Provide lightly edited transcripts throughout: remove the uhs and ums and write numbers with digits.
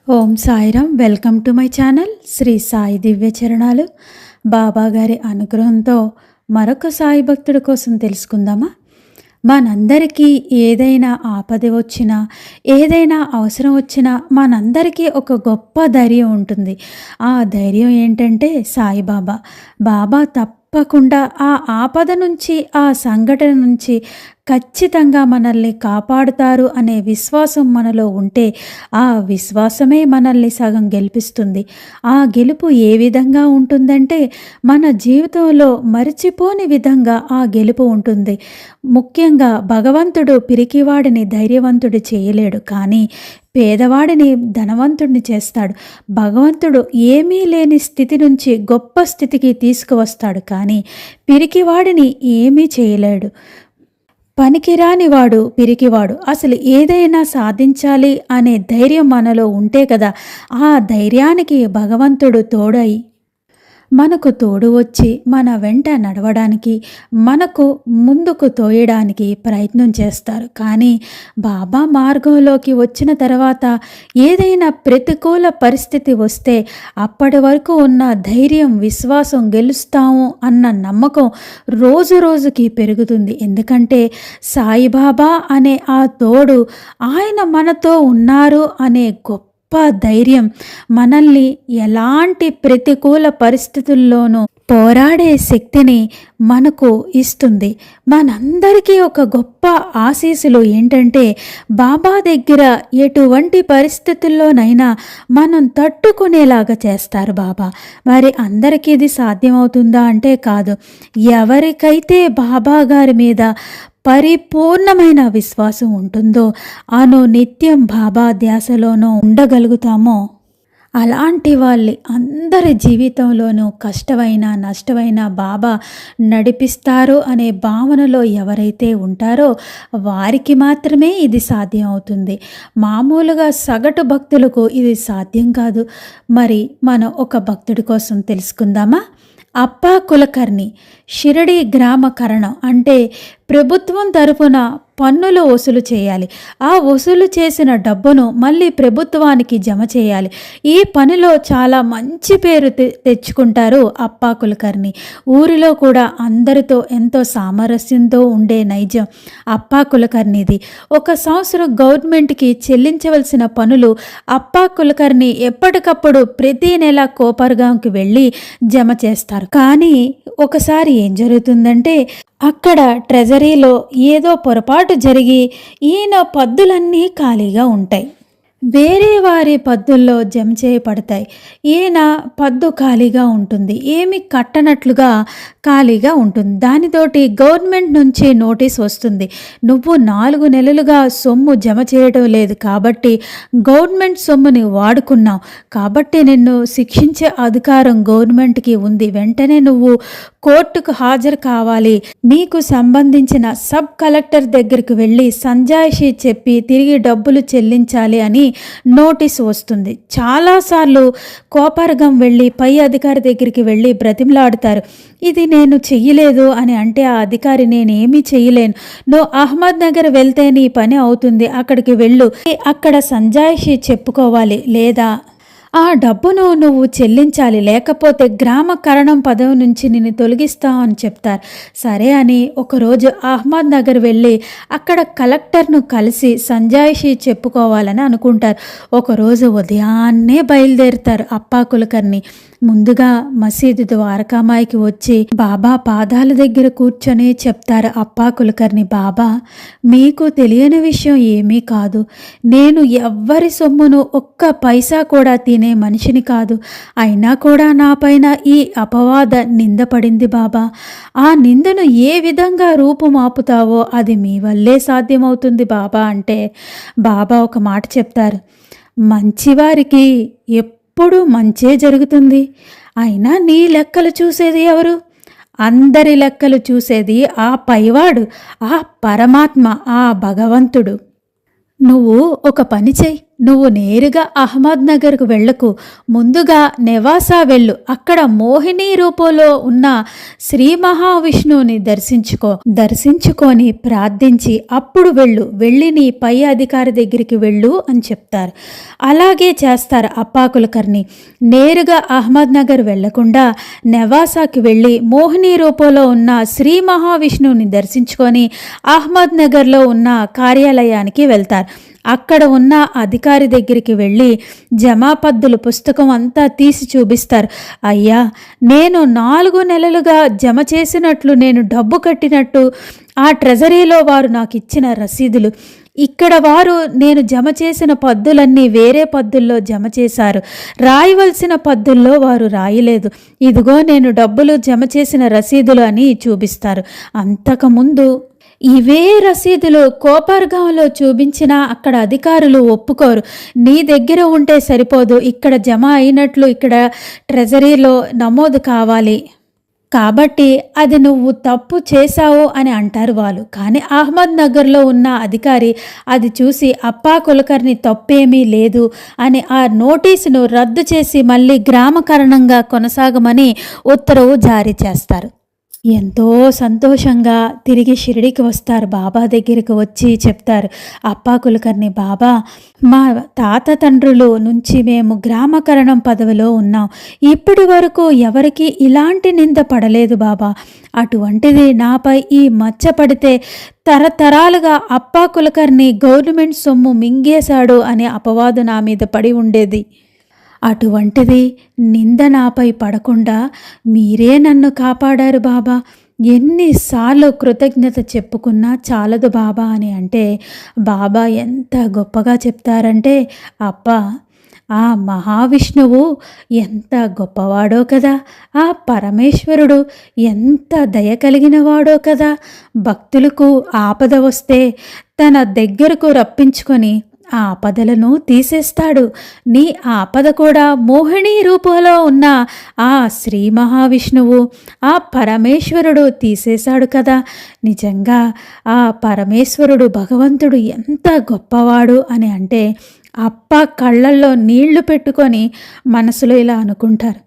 Om Sairam. Welcome to my channel Sri Sai Divya Charanalu. Baba గారి అనుగ్రహంతో మరొక సాయి భక్తుడి కోసం తెలుసుకుందామా? మనందరికీ ఏదైనా ఆపద వచ్చినా, ఏదైనా అవసరం వచ్చినా మనందరికీ ఒక గొప్ప ధైర్యం ఉంటుంది. ఆ ధైర్యం ఏంటంటే సాయిబాబా. బాబా తప్పకుండా ఆ ఆపద నుంచి, ఆ సంఘటన నుంచి ఖచ్చితంగా మనల్ని కాపాడుతారు అనే విశ్వాసం మనలో ఉంటే ఆ విశ్వాసమే మనల్ని సగం గెలిపిస్తుంది. ఆ గెలుపు ఏ విధంగా ఉంటుందంటే మన జీవితంలో మరిచిపోని విధంగా ఆ గెలుపు ఉంటుంది. ముఖ్యంగా భగవంతుడు పిరికివాడిని ధైర్యవంతుడు చేయలేడు, కానీ పేదవాడిని ధనవంతుడిని చేస్తాడు. భగవంతుడు ఏమీ లేని స్థితి నుంచి గొప్ప స్థితికి తీసుకువస్తాడు, కానీ పిరికివాడిని ఏమీ చేయలేడు. పనికిరానివాడు పిరికివాడు. అసలు ఏదైనా సాధించాలి అనే ధైర్యం మనలో ఉంటే కదా ఆ ధైర్యానికి భగవంతుడు తోడై మనకు తోడు వచ్చి మన వెంట నడవడానికి, మనకు ముందుకు తోయడానికి ప్రయత్నం చేస్తారు. కానీ బాబా మార్గంలోకి వచ్చిన తర్వాత ఏదైనా ప్రతికూల పరిస్థితి వస్తే అప్పటి వరకు ఉన్న ధైర్యం, విశ్వాసం, గెలుస్తాము అన్న నమ్మకం రోజు రోజుకి పెరుగుతుంది. ఎందుకంటే సాయిబాబా అనే ఆ తోడు, ఆయన మనతో ఉన్నారు అనే గొప్ప ధైర్యం మనల్ని ఎలాంటి ప్రతికూల పరిస్థితుల్లోనూ పోరాడే శక్తిని మనకు ఇస్తుంది. మనందరికీ ఒక గొప్ప ఆశీస్సులు ఏంటంటే బాబా దగ్గర ఎటువంటి పరిస్థితుల్లోనైనా మనం తట్టుకునేలాగా చేస్తారు బాబా. మరి అందరికీ ఇది సాధ్యమవుతుందా అంటే కాదు. ఎవరికైతే బాబా గారి మీద పరిపూర్ణమైన విశ్వాసం ఉంటుందో, నిత్యం బాబా ధ్యాసలోనూ ఉండగలుగుతామో, అలాంటి వాళ్ళి అందరి జీవితంలోనూ కష్టమైన నష్టమైన బాబా నడిపిస్తారు అనే భావనలో ఎవరైతే ఉంటారో వారికి మాత్రమే ఇది సాధ్యం అవుతుంది. మామూలుగా సగటు భక్తులకు ఇది సాధ్యం కాదు. మరి మనం ఒక భక్తుడి కోసం తెలుసుకుందామా? అప్పా కులకర్ణి షిరిడి గ్రామ కరణం అంటే ప్రభుత్వం తరఫున పన్నులు వసూలు చేయాలి. ఆ వసూలు చేసిన డబ్బును మళ్ళీ ప్రభుత్వానికి జమ చేయాలి. ఈ పనిలో చాలా మంచి పేరు తెచ్చుకుంటారు అప్పా కులకర్ణి. ఊరిలో కూడా అందరితో ఎంతో సామరస్యంతో ఉండే నైజం అప్పా కులకర్ణిది. ఒక సంవత్సరం గవర్నమెంట్కి చెల్లించవలసిన పనులు అప్పా కులకర్ణి ఎప్పటికప్పుడు ప్రతి నెల కోపర్గాంకి వెళ్ళి జమ చేస్తారు. కానీ ఒకసారి ఏం జరుగుతుందంటే అక్కడ ట్రెజరీలో ఏదో పొరపాటు జరిగి ఈయన పద్దులన్నీ ఖాళీగా ఉంటాయి. వేరే వారి పద్దుల్లో జమ చేయబడతాయి. ఈయన పద్దు ఖాళీగా ఉంటుంది, ఏమి కట్టనట్లుగా ఖాళీగా ఉంటుంది. దానితోటి గవర్నమెంట్ నుంచి నోటీస్ వస్తుంది, నువ్వు 4 నెలలుగా సొమ్ము జమ చేయడం లేదు కాబట్టి గవర్నమెంట్ సొమ్ముని వాడుకున్నావు కాబట్టి నిన్ను శిక్షించే అధికారం గవర్నమెంట్కి ఉంది. వెంటనే నువ్వు కోర్టుకు హాజరు కావాలి. నీకు సంబంధించిన సబ్ కలెక్టర్ దగ్గరికి వెళ్ళి సంజాయిషీ చెప్పి తిరిగి డబ్బులు చెల్లించాలి అని నోటీసు వస్తుంది. చాలాసార్లు కోపర్గం వెళ్ళి పై అధికారి దగ్గరికి వెళ్ళి బ్రతిమలాడుతారు. ఇది నేను చెయ్యలేదు అని అంటే ఆ అధికారి నేనేమీ చెయ్యలేను, నువ్వు అహ్మద్ నగర్ వెళ్తే నీ పని అవుతుంది, అక్కడికి వెళ్ళు, అక్కడ సంజాయిషీ చెప్పుకోవాలి, లేదా ఆ డబ్బును నువ్వు చెల్లించాలి, లేకపోతే గ్రామ కరణం పదవి నుంచి నిన్ను తొలగిస్తావు అని చెప్తారు. సరే అని ఒకరోజు అహ్మద్ నగర్ వెళ్ళి అక్కడ కలెక్టర్ను కలిసి సంజాయిషీ చెప్పుకోవాలని అనుకుంటారు. ఒకరోజు ఉదయాన్నే బయలుదేరుతారు అప్పా కులకర్ణి. ముందుగా మసీదు ద్వారకామాయికి వచ్చి బాబా పాదాల దగ్గర కూర్చొని చెప్తారు అప్పా కులకర్ణి, బాబా మీకు తెలియని విషయం ఏమీ కాదు, నేను ఎవ్వరి సొమ్మును ఒక్క పైసా కూడా తినే మనిషిని కాదు. అయినా కూడా నా పైన ఈ అపవాద నింద పడింది బాబా. ఆ నిందను ఏ విధంగా రూపుమాపుతావో అది మీ వల్లే సాధ్యమవుతుంది బాబా అంటే బాబా ఒక మాట చెప్తారు, మంచివారికి ఎప్పుడు మంచే జరుగుతుంది. అయినా నీ లెక్కలు చూసేది ఎవరు? అందరి లెక్కలు చూసేది ఆ పైవాడు, ఆ పరమాత్మ, ఆ భగవంతుడు. నువ్వు ఒక పని చెయ్యి, నువ్వు నేరుగా అహ్మద్నగర్కు వెళ్ళకు, ముందుగా నెవాసా వెళ్ళు. అక్కడ మోహిని రూపంలో ఉన్న శ్రీ మహావిష్ణువుని దర్శించుకొని ప్రార్థించి అప్పుడు వెళ్ళి నీ పై అధికారి దగ్గరికి వెళ్ళు అని చెప్తారు. అలాగే చేస్తారు అప్పా కులకర్ణి. నేరుగా అహ్మద్నగర్ వెళ్లకుండా నెవాసాకి వెళ్ళి మోహిని రూపంలో ఉన్న శ్రీ మహావిష్ణువుని దర్శించుకొని అహ్మద్నగర్లో ఉన్న కార్యాలయానికి వెళ్తారు. అక్కడ ఉన్న అధికారి దగ్గరికి వెళ్ళి జమాపద్దుల పుస్తకం అంతా తీసి చూపిస్తారు. అయ్యా, నేను 4 నెలలుగా జమ చేసినట్లు, నేను డబ్బు కట్టినట్టు ఆ ట్రెజరీలో వారు నాకు ఇచ్చిన రసీదులు. ఇక్కడ వారు నేను జమ చేసిన పద్దులన్నీ వేరే పద్దుల్లో జమ చేశారు, రాయవలసిన పద్దుల్లో వారు రాయలేదు. ఇదిగో నేను డబ్బులు జమ చేసిన రసీదులు అని చూపిస్తారు. అంతకుముందు ఇవే రసీదులు కోపర్గాంలో చూపించినా అక్కడ అధికారులు ఒప్పుకోరు. నీ దగ్గర ఉంటే సరిపోదు, ఇక్కడ జమ అయినట్లు ఇక్కడ ట్రెజరీలో నమోదు కావాలి, కాబట్టి అది నువ్వు తప్పు చేశావు అని అంటారు వాళ్ళు. కానీ అహ్మద్నగర్లో ఉన్న అధికారి అది చూసి అప్పా కులకర్ణి తప్పేమీ లేదు అని ఆ నోటీసును రద్దు చేసి మళ్ళీ గ్రామకరణంగా కొనసాగమని ఉత్తర్వు జారీ చేస్తారు. ఎంతో సంతోషంగా తిరిగి షిరిడికి వస్తారు. బాబా దగ్గరికి వచ్చి చెప్తారు, అప్పా కులకర్ణి, బాబా, మా తాత తండ్రులు నుంచి మేము గ్రామకరణం పదవిలో ఉన్నాం. ఇప్పటి వరకు ఎవరికి ఇలాంటి నింద పడలేదు బాబా. అటువంటిది నాపై ఈ మచ్చ పడితే తరతరాలుగా అప్పా కులకర్ణి గవర్నమెంట్ సొమ్ము మింగేశాడు అనే అపవాదు నా మీద పడి ఉండేది. అటువంటిది నింద నాపై పడకుండా మీరే నన్ను కాపాడారు బాబా. ఎన్నిసార్లు కృతజ్ఞత చెప్పుకున్నా చాలదు బాబా అని అంటే బాబా ఎంత గొప్పగా చెప్తారంటే, అప్పా, ఆ మహావిష్ణువు ఎంత గొప్పవాడో కదా, ఆ పరమేశ్వరుడు ఎంత దయ కలిగినవాడో కదా. భక్తులకు ఆపద వస్తే తన దగ్గరకు రప్పించుకొని ఆ ఆపదలను తీసేస్తాడు. నీ ఆపద కూడా మోహిని రూపంలో ఉన్న ఆ శ్రీ మహావిష్ణువు, ఆ పరమేశ్వరుడు తీసేశాడు కదా. నిజంగా ఆ పరమేశ్వరుడు భగవంతుడు ఎంత గొప్పవాడు అని అంటే అప్ప కళ్ళల్లో నీళ్లు పెట్టుకొని మనసులో ఇలా అనుకుంటారు,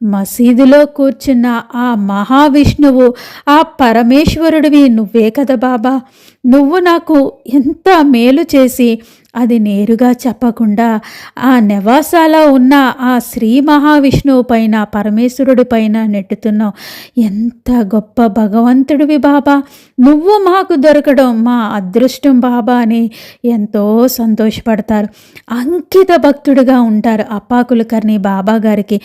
మసీదులో కూర్చున్న ఆ మహావిష్ణువు, ఆ పరమేశ్వరుడివి నువ్వే కదా బాబా. నువ్వు నాకు ఎంత మేలు చేసి అది నేరుగా చెప్పకుండా ఆ నెవాసాలో ఉన్న ఆ శ్రీ మహావిష్ణువు పైన, పరమేశ్వరుడి పైన నెట్టుతున్నావు. ఎంత గొప్ప భగవంతుడివి బాబా, నువ్వు మాకు దొరకడం మా అదృష్టం బాబా అని ఎంతో సంతోషపడతారు. అంకిత భక్తుడిగా ఉంటారు అప్పా కులకర్ణి బాబా గారికి.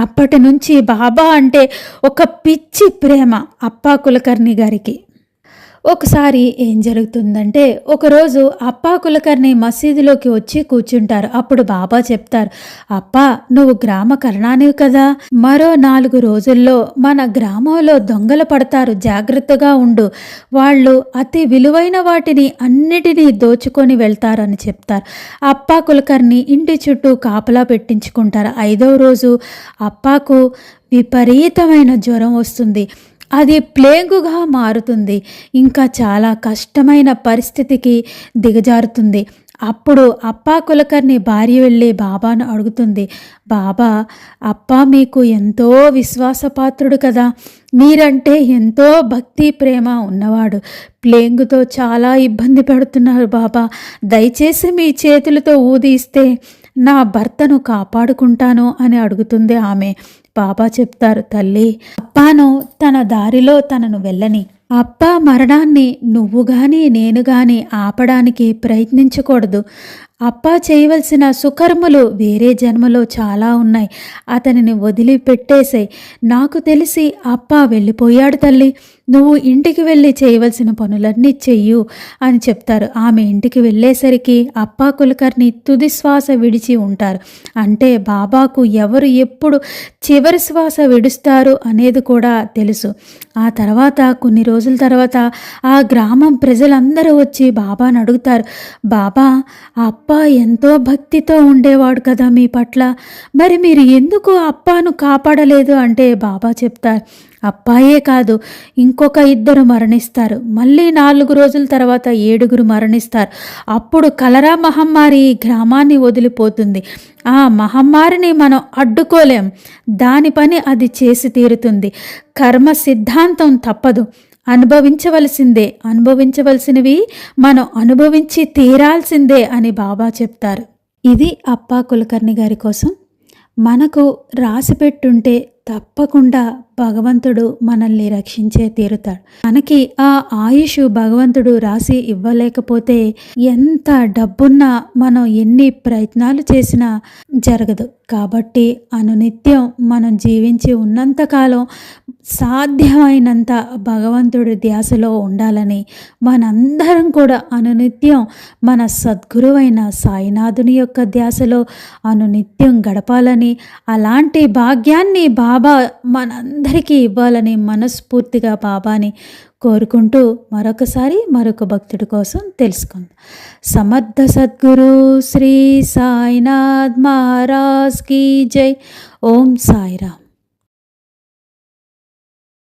అప్పటి నుంచి బాబా అంటే ఒక పిచ్చి ప్రేమ అప్పా కులకర్ణి గారికి. ఒకసారి ఏం జరుగుతుందంటే, ఒకరోజు అప్పా కులకర్ణి మసీదులోకి వచ్చి కూర్చుంటారు. అప్పుడు బాబా చెప్తారు, అప్పా, నువ్వు గ్రామ కరణానివి కదా, మరో 4 రోజుల్లో మన గ్రామంలో దొంగలు పడతారు, జాగ్రత్తగా ఉండు. వాళ్ళు అతి విలువైన వాటిని అన్నిటినీ దోచుకొని వెళ్తారు అని చెప్తారు. అప్పా కులకర్ణి ఇంటి చుట్టూ కాపలా పెట్టించుకుంటారు. 5వ రోజు అప్పాకు విపరీతమైన జ్వరం వస్తుంది. అది ప్లేగుగా మారుతుంది. ఇంకా చాలా కష్టమైన పరిస్థితికి దిగజారుతుంది. అప్పుడు అప్పా కులకర్ణి భార్య వెళ్ళి బాబాను అడుగుతుంది, బాబా, అప్పా మీకు ఎంతో విశ్వాసపాత్రుడు కదా, మీరంటే ఎంతో భక్తి ప్రేమ ఉన్నవాడు, ప్లేగుతో చాలా ఇబ్బంది పెడుతున్నారు బాబా, దయచేసి మీ చేతులతో ఊదిస్తే నా భర్తను కాపాడుకుంటాను అని అడుగుతుంది ఆమె. బాబా చెప్తారు, తల్లి, అప్పాను తన దారిలో తనను వెళ్ళని. అప్పా మరణాన్ని నువ్వు గాని నేను గాని ఆపడానికి ప్రయత్నించకూడదు. అప్పా చేయవలసిన సుకర్మలు వేరే జన్మలో చాలా ఉన్నాయి. అతనిని వదిలిపెట్టేసాయి. నాకు తెలిసి అప్పా వెళ్ళిపోయాడు తల్లి, నువ్వు ఇంటికి వెళ్ళి చేయవలసిన పనులన్నీ చెయ్యు అని చెప్తారు. ఆమె ఇంటికి వెళ్ళేసరికి అప్పా కులకర్ణి తుది శ్వాస విడిచి ఉంటారు. అంటే బాబాకు ఎవరు ఎప్పుడు చివరి శ్వాస విడుస్తారు అనేది కూడా తెలుసు. ఆ తర్వాత కొన్ని రోజుల తర్వాత ఆ గ్రామం ప్రజలందరూ వచ్చి బాబాను అడుగుతారు, బాబా, అప్పా ఎంతో భక్తితో ఉండేవాడు కదా మీ పట్ల, మరి మీరు ఎందుకు అప్పాను కాపాడలేదు అంటే బాబా చెప్తారు, అబ్బాయే కాదు, ఇంకొక ఇద్దరు మరణిస్తారు. మళ్ళీ 4 రోజుల తర్వాత 7 మరణిస్తారు. అప్పుడు కలరా మహమ్మారి ఈ గ్రామాన్ని వదిలిపోతుంది. ఆ మహమ్మారిని మనం అడ్డుకోలేం. దాని పని అది చేసి తీరుతుంది. కర్మ సిద్ధాంతం తప్పదు. అనుభవించవలసిందే. అనుభవించవలసినవి మనం అనుభవించి తీరాల్సిందే అని బాబా చెప్తారు. ఇది అప్పా కులకర్ణి గారి కోసం. మనకు రాసిపెట్టుంటే తప్పకుండా భగవంతుడు మనల్ని రక్షించే తీరుతాడు. మనకి ఆ ఆయుష్ భగవంతుడు రాసి ఇవ్వలేకపోతే ఎంత డబ్బున్నా మనం ఎన్ని ప్రయత్నాలు చేసినా జరగదు. కాబట్టి అనునిత్యం మనం జీవించి ఉన్నంతకాలం సాధ్యమైనంత భగవంతుడి ధ్యాసలో ఉండాలని, మనందరం కూడా అనునిత్యం మన సద్గురువైన సాయినాథుని యొక్క ధ్యాసలో అనునిత్యం గడపాలని, అలాంటి భాగ్యాన్ని బాబా మనందరికీ ఇవ్వాలని మనస్ఫూర్తిగా బాబాని కోరుకుంటూ మరొకసారి మరొక భక్తుడి కోసం తెలుసుకుందాం. సమర్థ సద్గురు శ్రీ సాయినాథ్ మహారాజ్ కీ జై. ఓం సాయిరామ్.